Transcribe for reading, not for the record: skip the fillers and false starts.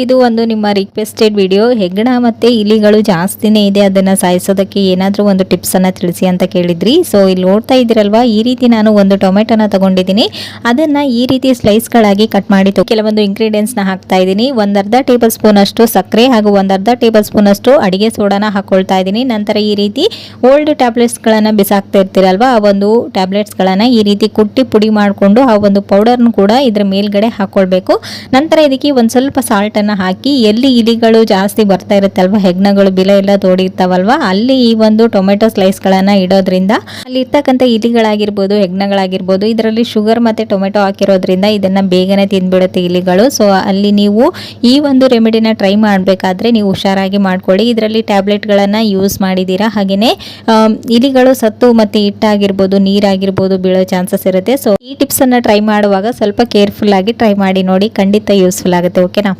ಇದು ಒಂದು ನಿಮ್ಮ ರಿಕ್ವೆಸ್ಟೆಡ್ ವಿಡಿಯೋ. ಹೆಗ್ಗಣ ಮತ್ತೆ ಇಲಿಗಳು ಜಾಸ್ತಿನೇ ಇದೆ, ಅದನ್ನ ಸಾಯಿಸೋದಕ್ಕೆ ಏನಾದರೂ ಒಂದು ಟಿಪ್ಸ್ ಅನ್ನ ತಿಳಿಸಿ ಅಂತ ಕೇಳಿದ್ರಿ. ಸೊ ಇಲ್ಲಿ ನೋಡ್ತಾ ಇದ್ದೀರಲ್ವಾ, ಈ ರೀತಿ ನಾನು ಒಂದು ಟೊಮೆಟೊನ ತಗೊಂಡಿದ್ದೀನಿ. ಅದನ್ನ ಈ ರೀತಿ ಸ್ಲೈಸ್ಗಳಾಗಿ ಕಟ್ ಮಾಡಿ ಕೆಲವೊಂದು ಇಂಗ್ರೀಡಿಯೆಂಟ್ಸ್ ನ ಹಾಕ್ತಾ ಇದ್ದೀನಿ. ಒಂದರ್ಧ ಟೇಬಲ್ ಸ್ಪೂನ್ ಅಷ್ಟು ಸಕ್ಕರೆ ಹಾಗೂ ಒಂದರ್ಧ ಟೇಬಲ್ ಸ್ಪೂನ್ ಅಷ್ಟು ಅಡಿಗೆ ಸೋಡಾನ ಹಾಕೊಳ್ತಾ ಇದ್ದೀನಿ. ನಂತರ ಈ ರೀತಿ ಓಲ್ಡ್ ಟ್ಯಾಬ್ಲೆಟ್ಸ್ ಗಳನ್ನ ಬಿಸಾಕ್ತಾ ಇರ್ತೀರಲ್ವಾ, ಆ ಒಂದು ಟ್ಯಾಬ್ಲೆಟ್ಸ್ ಗಳನ್ನ ಈ ರೀತಿ ಕುಟ್ಟಿ ಪುಡಿ ಮಾಡಿಕೊಂಡು ಆ ಒಂದು ಪೌಡರ್ನ ಕೂಡ ಇದ್ರ ಮೇಲ್ಗಡೆ ಹಾಕೊಳ್ಬೇಕು. ನಂತರ ಇದಕ್ಕೆ ಒಂದ್ ಸ್ವಲ್ಪ ಸಾಲ್ಟ್ ಅನ್ನ ಹಾಕಿ, ಎಲ್ಲಿ ಇಲಿಗಳು ಜಾಸ್ತಿ ಬರ್ತಾ ಇರುತ್ತಲ್ವಾ, ಹೆಗ್ಣಗಳು ಬಿಲ ಎಲ್ಲ ತೋಡಿರ್ತಾವಲ್ವಾ, ಅಲ್ಲಿ ಈ ಒಂದು ಟೊಮೆಟೊ ಸ್ಲೈಸ್ ಗಳನ್ನ ಇಡೋದ್ರಿಂದ ಅಲ್ಲಿ ಇರ್ತಕ್ಕಂಥ ಇಲಿಗಳಾಗಿರ್ಬೋದು, ಹೆಗ್ಣಗಳಾಗಿರ್ಬೋದು, ಇದರಲ್ಲಿ ಶುಗರ್ ಮತ್ತೆ ಟೊಮೆಟೊ ಹಾಕಿರೋದ್ರಿಂದ ಇದನ್ನ ಬೇಗನೆ ತಿಂದ್ಬಿಡುತ್ತೆ ಇಲಿಗಳು. ಸೊ ಅಲ್ಲಿ ನೀವು ಈ ಒಂದು ರೆಮಿಡಿನ ಟ್ರೈ ಮಾಡಬೇಕಾದ್ರೆ ನೀವು ಹುಷಾರಾಗಿ ಮಾಡ್ಕೊಳ್ಳಿ. ಇದರಲ್ಲಿ ಟ್ಯಾಬ್ಲೆಟ್ ಗಳನ್ನ ಯೂಸ್ ಮಾಡಿದೀರಾ, ಹಾಗೇನೆ ಇಲಿಗಳು ಸತ್ತು ಮತ್ತೆ ಹಿಟ್ಟಾಗಿರ್ಬೋದು, ನೀರಾಗಿರ್ಬೋದು ಬೀಳೋ ಚಾನ್ಸಸ್ ಇರುತ್ತೆ. ಸೊ ಈ ಟಿಪ್ಸ್ ಅನ್ನ ಟ್ರೈ ಮಾಡುವಾಗ ಸ್ವಲ್ಪ ಕೇರ್ಫುಲ್ ಆಗಿ ಟ್ರೈ ಮಾಡಿ ನೋಡಿ, ಖಂಡಿತ ಯೂಸ್ಫುಲ್ ಆಗುತ್ತೆ. ಓಕೆನಾ?